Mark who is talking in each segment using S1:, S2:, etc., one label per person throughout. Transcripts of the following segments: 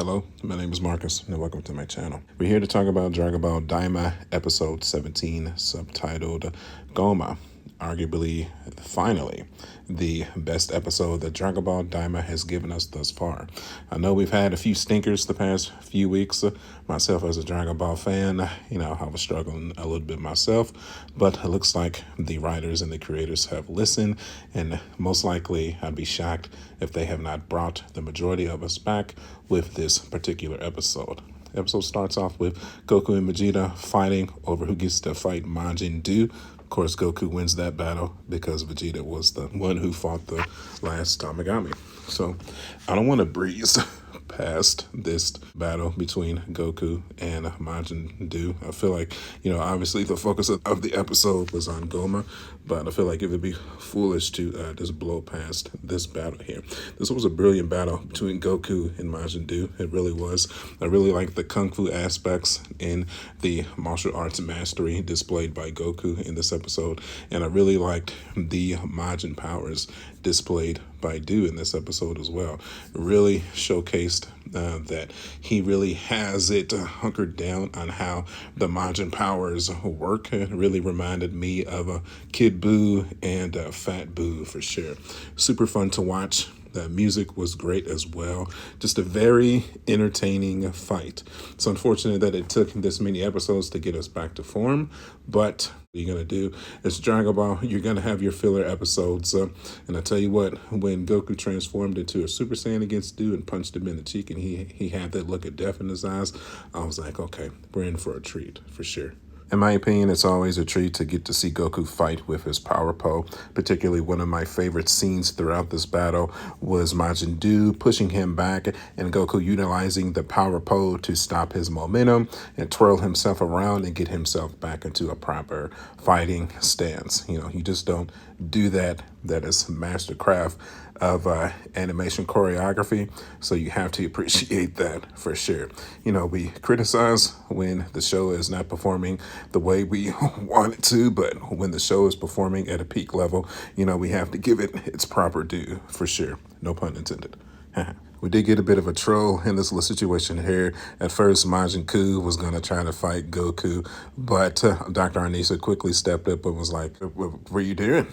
S1: Hello, my name is Marcus, and welcome to my channel. We're here to talk about Dragon Ball Daima Episode 17, subtitled Goma. Arguably, finally, the best episode that Dragon Ball Daima has given us thus far. I know we've had a few stinkers the past few weeks. Myself as a Dragon Ball fan, I was struggling a little bit myself, but it looks like the writers and the creators have listened, and most likely I'd be shocked if they have not brought the majority of us back with this particular episode. The episode starts off with Goku and Vegeta fighting over who gets to fight Majin Buu. Of course, Goku wins that battle because Vegeta was the one who fought the last Tamagami. So I don't want to breeze past this battle between Goku and Majin Buu. I feel like, obviously the focus of the episode was on Goma, but I feel like it would be foolish to just blow past this battle here. This was a brilliant battle between Goku and Majin Buu. It really was. I really liked the kung fu aspects in the martial arts mastery displayed by Goku in this episode, and I really liked the Majin powers displayed by Buu in this episode as well. Really showcased that he really has it hunkered down on how the Majin powers work. It really reminded me of Kid Buu and Fat Buu for sure. Super fun to watch. The music was great as well. Just a very entertaining fight. It's unfortunate that it took this many episodes to get us back to form, but what you're going to do is Dragon Ball. You're going to have your filler episodes. And I tell you what, when Goku transformed into a Super Saiyan against Buu and punched him in the cheek and he had that look of death in his eyes, I was like, okay, we're in for a treat for sure. In my opinion, it's always a treat to get to see Goku fight with his power pole. Particularly one of my favorite scenes throughout this battle was Majin Buu pushing him back and Goku utilizing the power pole to stop his momentum and twirl himself around and get himself back into a proper fighting stance. You just don't do that. That is mastercraft of animation choreography, so you have to appreciate that for sure. We criticize when the show is not performing the way we want it to, but when the show is performing at a peak level, we have to give it its proper due for sure. No pun intended. We did get a bit of a troll in this little situation here. At first, Majin Buu was going to try to fight Goku, but Dr. Arnisa quickly stepped up and was like, what are you doing?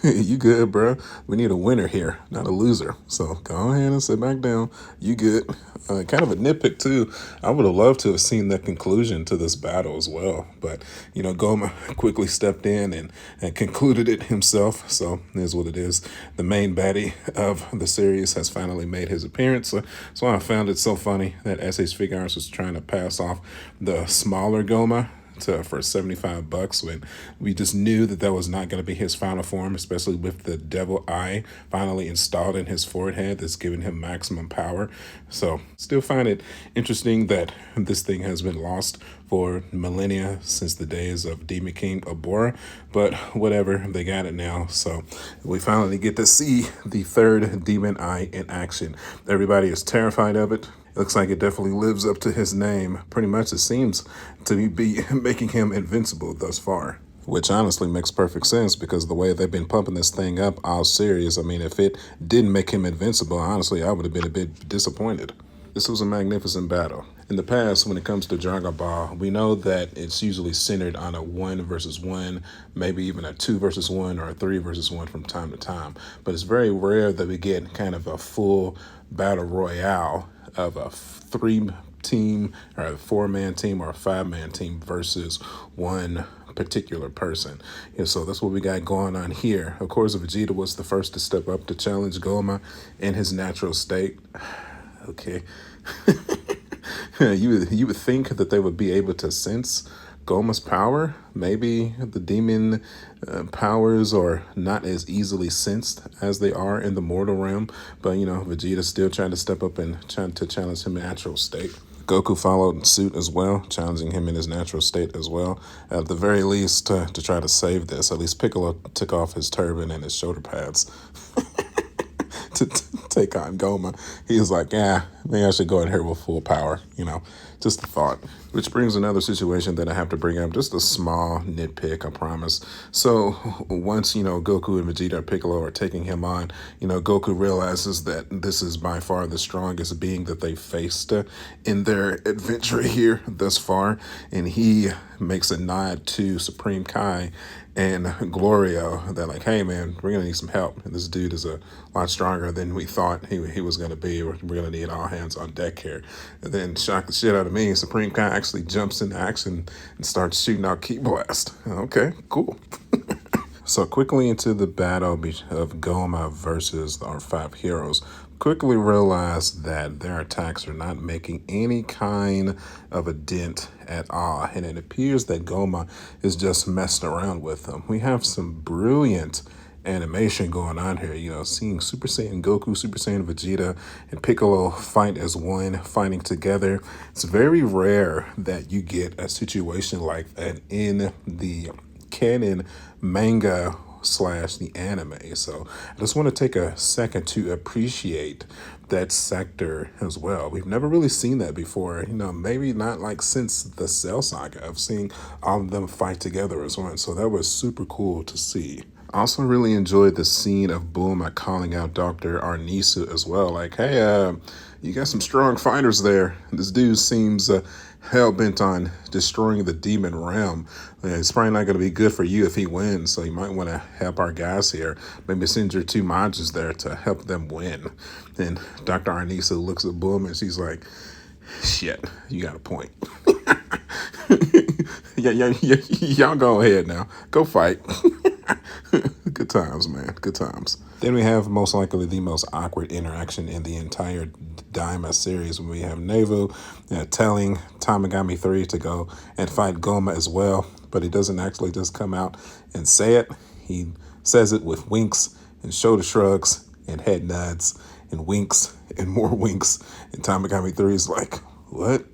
S1: You good, bro? We need a winner here, not a loser. So go ahead and sit back down. You good. Kind of a nitpick, too. I would have loved to have seen the conclusion to this battle as well. But, Goma quickly stepped in and concluded it himself. So here's what it is. The main baddie of the series has finally made his appearance. So I found it so funny that SH Figuarts was trying to pass off the smaller Goma for $75 when we just knew that was not going to be his final form, especially with the devil eye finally installed in his forehead that's giving him maximum power. So still find it interesting that this thing has been lost for millennia since the days of Demon King Abora, but whatever, they got it now. So we finally get to see the third demon eye in action. Everybody is terrified of it. It looks like it definitely lives up to his name. Pretty much it seems to be making him invincible thus far. Which honestly makes perfect sense because the way they've been pumping this thing up all serious, if it didn't make him invincible, honestly, I would have been a bit disappointed. This was a magnificent battle. In the past, when it comes to Dragon Ball, we know that it's usually centered on a 1 versus 1, maybe even a 2 versus 1 or a 3 versus 1 from time to time. But it's very rare that we get kind of a full battle royale of a 3-team or a 4-man team or a 5-man team versus one particular person. So that's what we got going on here. Of course, Vegeta was the first to step up to challenge Goma in his natural state. Okay. You would think that they would be able to sense Goma's power. Maybe the demon powers are not as easily sensed as they are in the mortal realm, but Vegeta still trying to step up and trying to challenge him in natural state. Goku followed suit as well, challenging him in his natural state as well. At the very least, to try to save this, at least Piccolo took off his turban and his shoulder pads take on Goma. He was like, yeah, maybe I should go in here with full power, just a thought. Which brings another situation that I have to bring up, just a small nitpick, I promise. So once, Goku and Vegeta and Piccolo are taking him on, Goku realizes that this is by far the strongest being that they faced in their adventure here thus far. And he makes a nod to Supreme Kai and Glorio. They're like, hey, man, we're going to need some help. And this dude is a lot stronger than we thought he was going to be. We're going to need all hands on deck here. And then shock the shit out of me. Supreme Kai actually jumps into action and starts shooting out Ki Blast. Okay, cool. So quickly into the battle of Goma versus our five heroes, quickly realized that their attacks are not making any kind of a dent at all. And it appears that Goma is just messing around with them. We have some brilliant animation going on here, seeing Super Saiyan Goku, Super Saiyan Vegeta, and Piccolo fight as one, fighting together. It's very rare that you get a situation like that in the canon manga slash the anime. So I just want to take a second to appreciate that sector as well. We've never really seen that before, maybe not like since the Cell Saga of seeing all of them fight together as one. So that was super cool to see. I also really enjoyed the scene of Bulma calling out Dr. Arnisu as well. Like, hey, you got some strong fighters there. This dude seems hell-bent on destroying the demon realm. It's probably not going to be good for you if he wins, so you might want to help our guys here. Maybe send your two Majas there to help them win. And Dr. Arnisu looks at Bulma and she's like, shit, you got a point. Y'all go ahead now. Go fight. Good times, man. Good times. Then we have most likely the most awkward interaction in the entire Daima series when we have Nevu telling Tamagami 3 to go and fight Goma as well, but he doesn't actually just come out and say it. He says it with winks and shoulder shrugs and head nods and winks and more winks, and Tamagami 3 is like, what?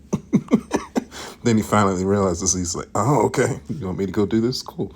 S1: Then he finally realizes, he's like, oh, okay, you want me to go do this? Cool.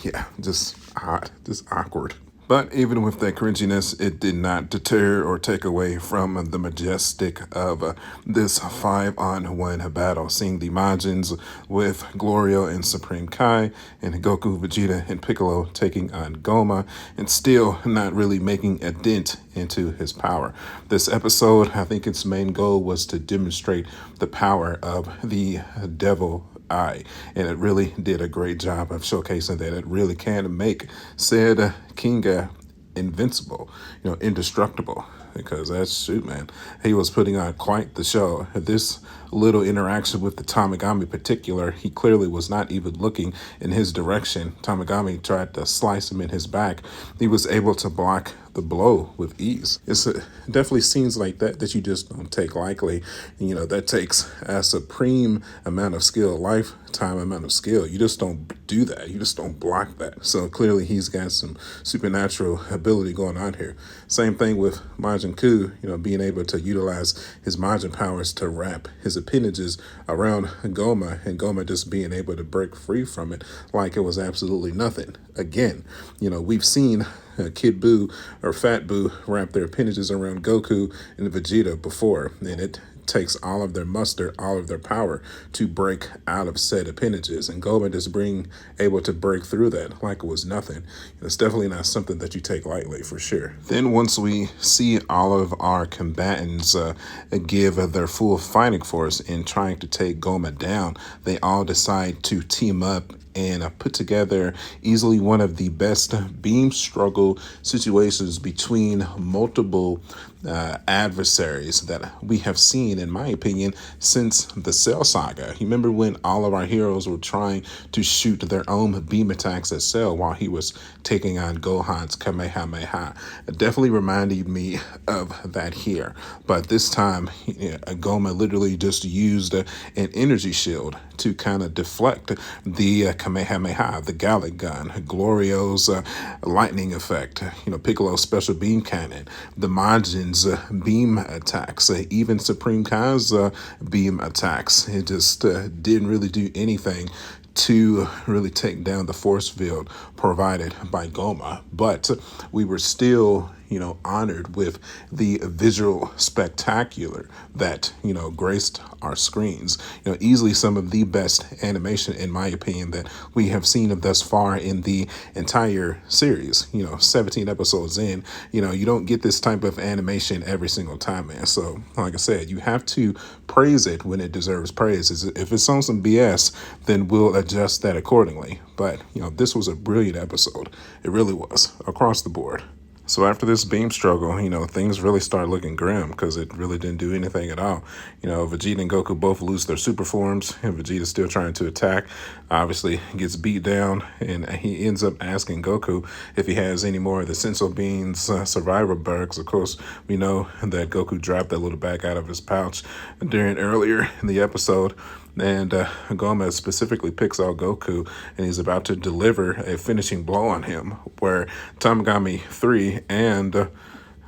S1: Yeah, just odd, just awkward. But even with that cringiness, it did not deter or take away from the majestic of this 5-on-1 battle. Seeing the Majins with Glorio and Supreme Kai, and Goku, Vegeta, and Piccolo taking on Goma, and still not really making a dent into his power. This episode, I think its main goal was to demonstrate the power of the Devil Eye, and it really did a great job of showcasing that it really can make said Kinga invincible, indestructible, because shoot, man, he was putting on quite the show. This little interaction with the Tamagami in particular, he clearly was not even looking in his direction. Tamagami tried to slice him in his back. He was able to block the blow with ease. It's definitely scenes like that you just don't take lightly. That takes a supreme amount of skill, lifetime amount of skill. You just don't do that. You just don't block that. So clearly he's got some supernatural ability going on here. Same thing with Majin Ku, being able to utilize his Majin powers to wrap his appendages around Goma, and Goma just being able to break free from it like it was absolutely nothing. Again, we've seen Kid Buu or Fat Buu wrap their appendages around Goku and Vegeta before, and it takes all of their muster, all of their power to break out of said appendages, and Goma just being able to break through that like it was nothing. It's definitely not something that you take lightly, for sure. Then once we see all of our combatants give their full fighting force in trying to take Goma down, they all decide to team up and put together easily one of the best beam struggle situations between multiple adversaries that we have seen, in my opinion, since the Cell Saga. You remember when all of our heroes were trying to shoot their own beam attacks at Cell while he was taking on Gohan's Kamehameha? It definitely reminded me of that here. But this time, Goma literally just used an energy shield to kind of deflect the Kamehameha, the Gallic gun, Glorio's lightning effect, Piccolo's special beam cannon, the Majin's beam attacks, even Supreme Kai's beam attacks. It just didn't really do anything to really take down the force field provided by Goma. But we were still honored with the visual spectacular that, graced our screens. Easily some of the best animation, in my opinion, that we have seen thus far in the entire series. 17 episodes in, you don't get this type of animation every single time, man. So, like I said, you have to praise it when it deserves praise. If it's on some BS, then we'll adjust that accordingly. But, this was a brilliant episode. It really was, across the board. So after this beam struggle, things really start looking grim because it really didn't do anything at all. Vegeta and Goku both lose their super forms, and Vegeta's still trying to attack. Obviously gets beat down, and he ends up asking Goku if he has any more of the Senso Beans survivor bugs. Of course, we know that Goku dropped that little bag out of his pouch earlier in the episode. And Gomez specifically picks out Goku, and he's about to deliver a finishing blow on him, where Tamagami 3 and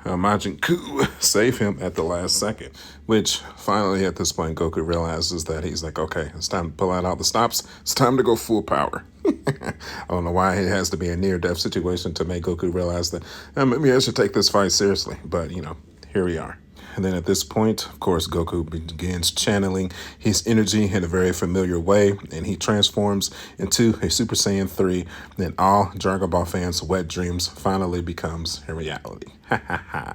S1: Majin Buu save him at the last second, which finally at this point Goku realizes that he's like, okay, it's time to pull out all the stops. It's time to go full power. I don't know why it has to be a near-death situation to make Goku realize that maybe I should take this fight seriously, but here we are. And then at this point, of course, Goku begins channeling his energy in a very familiar way, and he transforms into a Super Saiyan 3. Then all Dragon Ball fans' wet dreams finally becomes a reality. Ha ha ha.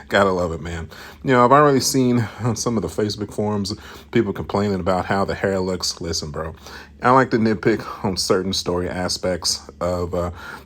S1: Gotta love it, man. I've already seen on some of the Facebook forums people complaining about how the hair looks. Listen, bro, I like to nitpick on certain story aspects of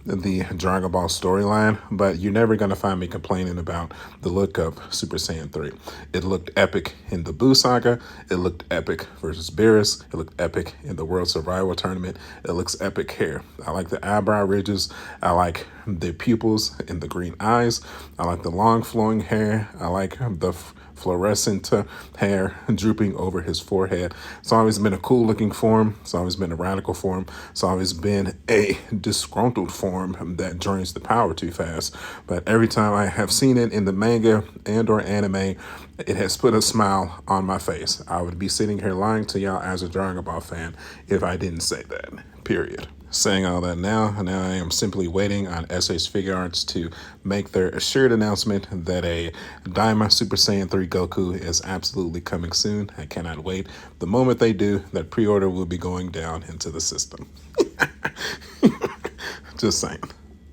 S1: the Dragon Ball storyline, but you're never going to find me complaining about the look of Super Saiyan 3. It looked epic in the Buu saga. It looked epic versus Beerus. It looked epic in the World Survival Tournament. It looks epic here. I like the eyebrow ridges. I like the pupils and the green eyes. I like the long flowing hair. I like the fluorescent hair drooping over his forehead. It's always been a cool looking form. It's always been a radical form. It's always been a disgruntled form that drains the power too fast. But every time I have seen it in the manga and or anime, it has put a smile on my face. I would be sitting here lying to y'all as a Dragon Ball fan if I didn't say that, period. Saying all that now I am simply waiting on SH Figure Arts to make their assured announcement that a Daima Super Saiyan 3 Goku is absolutely coming soon. I cannot wait. The moment they do, that pre-order will be going down into the system. Just saying.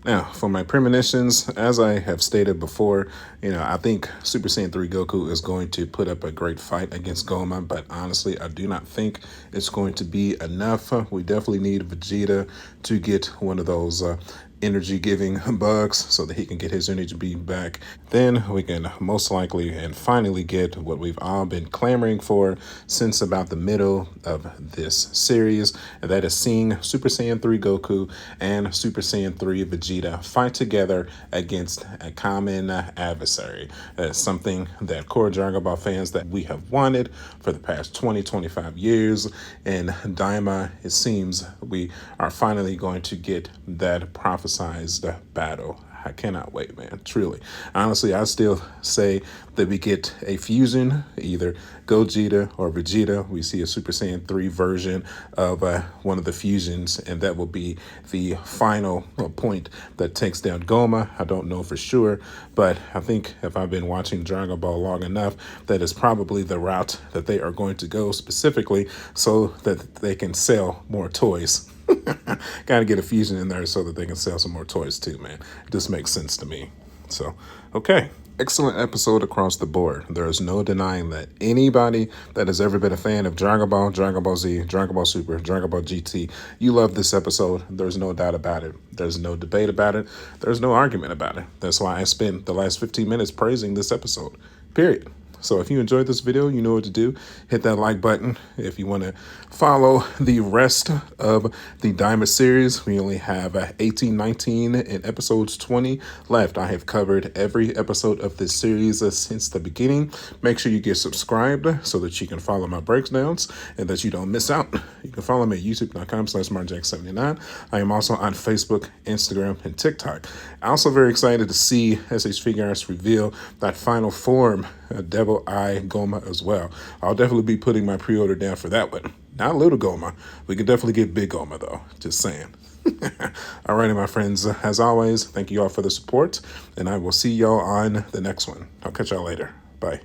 S1: Now, for my premonitions, as I have stated before, I think Super Saiyan 3 Goku is going to put up a great fight against Goma, but honestly, I do not think it's going to be enough. We definitely need Vegeta to get one of those energy-giving bugs so that he can get his energy back. Then we can most likely and finally get what we've all been clamoring for since about the middle of this series, and that is seeing Super Saiyan 3 Goku and Super Saiyan 3 Vegeta fight together against a common adversary. That's something that core Dragon Ball fans that we have wanted for the past 20-25 years, and Daima, it seems we are finally going to get that prophesized battle. I cannot wait, man. Truly. Honestly, I still say that we get a fusion, either Gogeta or Vegeta. We see a Super Saiyan 3 version of one of the fusions, and that will be the final point that takes down Goma. I don't know for sure, but I think if I've been watching Dragon Ball long enough, that is probably the route that they are going to go, specifically so that they can sell more toys. Gotta get a fusion in there so that they can sell some more toys too, man. It just makes sense to me. So, okay. Excellent episode across the board. There is no denying that anybody that has ever been a fan of Dragon Ball, Dragon Ball Z, Dragon Ball Super, Dragon Ball GT, you love this episode. There's no doubt about it. There's no debate about it. There's no argument about it. That's why I spent the last 15 minutes praising this episode. Period. So if you enjoyed this video, you know what to do. Hit that like button. If you want to follow the rest of the Daima series, we only have 18, 19, and episodes 20 left. I have covered every episode of this series since the beginning. Make sure you get subscribed so that you can follow my breakdowns and that you don't miss out. You can follow me at youtube.com/markjack79. I am also on Facebook, Instagram, and TikTok. I'm also very excited to see SH Figure Arts reveal that final form, Devil Eye Goma, as well. I'll definitely be putting my pre-order down for that one. Not little Goma. We could definitely get big Goma, though. Just saying. Alrighty, my friends. As always, thank you all for the support, and I will see y'all on the next one. I'll catch y'all later. Bye.